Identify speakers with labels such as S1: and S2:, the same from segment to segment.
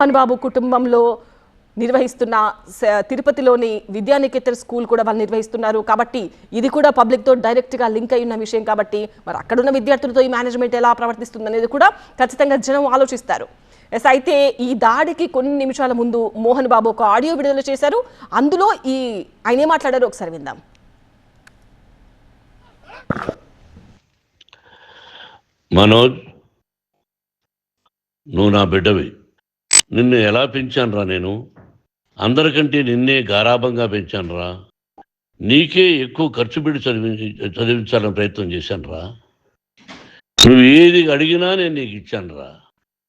S1: మోహన్ బాబు కుటుంబంలో నిర్వహిస్తున్న తిరుపతిలోని విద్యానికేతన్ స్కూల్ కూడా వాళ్ళు నిర్వహిస్తున్నారు కాబట్టి ఇది కూడా పబ్లిక్ తో డైరెక్ట్ గా లింక్ అయి ఉన్న విషయం కాబట్టి మరి అక్కడున్న విద్యార్థులతో ఈ మేనేజ్మెంట్ ఎలా ప్రవర్తిస్తుంది అనేది కూడా ఖచ్చితంగా జనం ఆలోచిస్తారు. అయితే ఈ దాడికి కొన్ని నిమిషాల ముందు మోహన్ బాబు ఒక ఆడియో విడుదల చేశారు. అందులో ఆయన ఏం మాట్లాడారో ఒకసారి విందాం.
S2: మనోజ్, నువ్వు నా బిడ్డవి. నిన్ను ఎలా పెంచానురా నేను? అందరికంటే నిన్నే గారాభంగా పెంచానురా. నీకే ఎక్కువ ఖర్చు పెట్టి చదివించాలని ప్రయత్నం చేశానురా. నువ్వు ఏది అడిగినా నేను నీకు ఇచ్చానురా.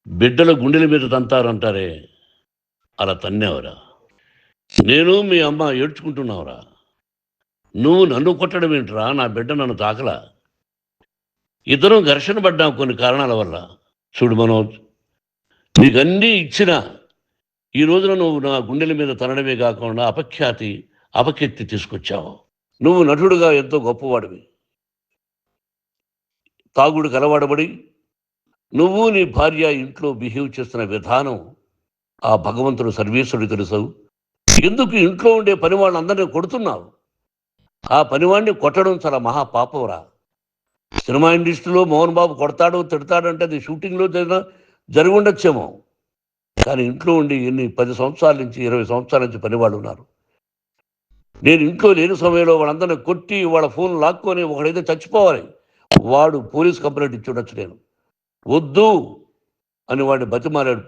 S2: బిడ్డల గుండెల మీద తంతారంటారే, అలా తన్నేవరా. నేను మీ అమ్మ ఏడ్చుకుంటున్నావురా. నువ్వు నన్ను కొట్టడం ఏంట్రా? నా బిడ్డ నన్ను తాకలా. ఇద్దరం ఘర్షణ పడ్డాం కొన్ని కారణాల వల్ల. చూడు మనోజ్, నీకన్నీ ఇచ్చినా ఈ రోజున నువ్వు నా గుండెల మీద తనడమే కాకుండా అపకీర్తి తీసుకొచ్చావు. నువ్వు నటుడుగా ఎంతో గొప్పవాడివి. తాగుడు కలవాడబడి నువ్వు నీ భార్య ఇంట్లో బిహేవ్ చేస్తున్న విధానం ఆ భగవంతుడు సర్వేశ్వరుడు తెలుసు. ఎందుకు ఇంట్లో ఉండే పని వాళ్ళందరినీ కొడుతున్నావు? ఆ పనివాడిని కొట్టడం చాలా మహాపాపంరా. సినిమా ఇండస్ట్రీలో మోహన్ బాబు కొడతాడు తిడతాడు అంటే అది షూటింగ్లో జరిగి ఉండొచ్చేమో, కానీ ఇంట్లో ఉండి 10 సంవత్సరాల నుంచి 20 సంవత్సరాల నుంచి పనివాళ్ళు ఉన్నారు. నేను ఇంట్లో లేని సమయంలో వాళ్ళందరినీ కొట్టి వాళ్ళ ఫోన్ లాక్కొని ఒకడైతే చచ్చిపోవాలి, వాడు పోలీస్ కంప్లైంట్ ఇచ్చి ఉండొచ్చు. నేను వద్దు అని వాడిని బతిమాలాడు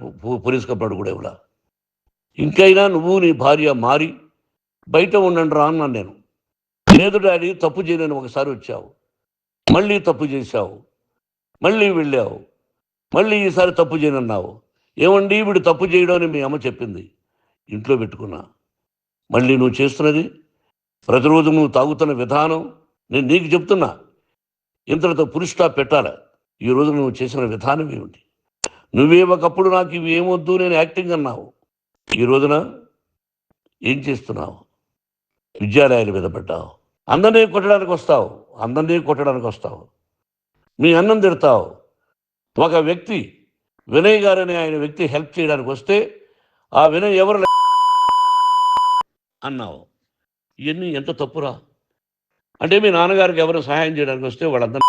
S2: పోలీస్ కంప్లైంట్ కూడా ఇవ్వలా. ఇంకైనా నువ్వు నీ భార్య మారి బయట ఉండండి రా అన్నాను నేను. లేదు డాడీ, తప్పు చేయలేని ఒకసారి వచ్చావు, మళ్ళీ తప్పు చేశావు, మళ్ళీ వెళ్ళావు, మళ్ళీ ఈసారి తప్పు చేయనన్నావు. ఏమండి వీడు తప్పు చేయడం అని మీ అమ్మ చెప్పింది, ఇంట్లో పెట్టుకున్నా. మళ్ళీ నువ్వు చేస్తున్నది, ప్రతిరోజు నువ్వు తాగుతున్న విధానం నేను నీకు చెప్తున్నా. ఇంతటితో పులి స్టాప్ పెట్టాలా. ఈ రోజు నువ్వు చేసిన విధానం ఏమిటి? నువ్వే ఒకప్పుడు నాకు ఇవి ఏమొద్దు నేను యాక్టింగ్ అన్నావు. ఈ రోజున ఏం చేస్తున్నావు? విద్యాలయాల మీద పడ్డావు. అందరినీ కొట్టడానికి వస్తావు. మీ అన్నం తిడతావు. ఒక వ్యక్తి వినయ్ గారని ఆయన వ్యక్తి హెల్ప్ చేయడానికి వస్తే ఆ వినయ్ ఎవరు అన్నావు. ఇవన్నీ ఎంత తప్పురా. అంటే మీ నాన్నగారికి ఎవరు సహాయం చేయడానికి వస్తే వాళ్ళందరూ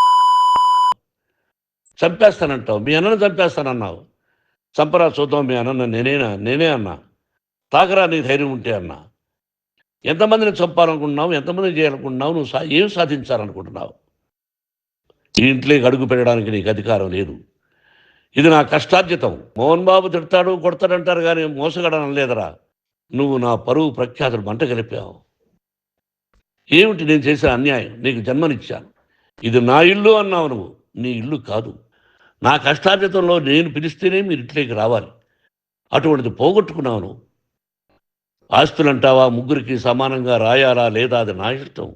S2: చంపేస్తానంటావు. మీ అన్నను చంపేస్తానన్నావు. చంపరా చూద్దాం మీ అన్న. నేనే అన్నా. తాకరా నీ ధైర్యం ఉంటే అన్నా. ఎంతమందిని చంపాలనుకుంటున్నావు? ఎంతమందిని చేయాలనుకుంటున్నావు? నువ్వు ఏం సాధించాలనుకుంటున్నావు? ఈ ఇంట్లోకి అడుగు పెట్టడానికి నీకు అధికారం లేదు. ఇది నా కష్టార్జితం. మోహన్ బాబు తిడతాడు కొడతాడంటారు కానీ మోసగడనం లేదరా. నువ్వు నా పరువు ప్రఖ్యాతులు మంట కలిపావు. ఏమిటి నేను చేసిన అన్యాయం? నీకు జన్మనిచ్చాను, ఇది నా ఇల్లు అన్నావు. నువ్వు నీ ఇల్లు కాదు. నా కష్టార్జితంలో నేను పిలిస్తేనే మీరు ఇంట్లోకి రావాలి. అటువంటిది పోగొట్టుకున్నావు నువ్వు. ఆస్తులు అంటావా? ముగ్గురికి సమానంగా రాయాలా లేదా అది నా ఇష్టం.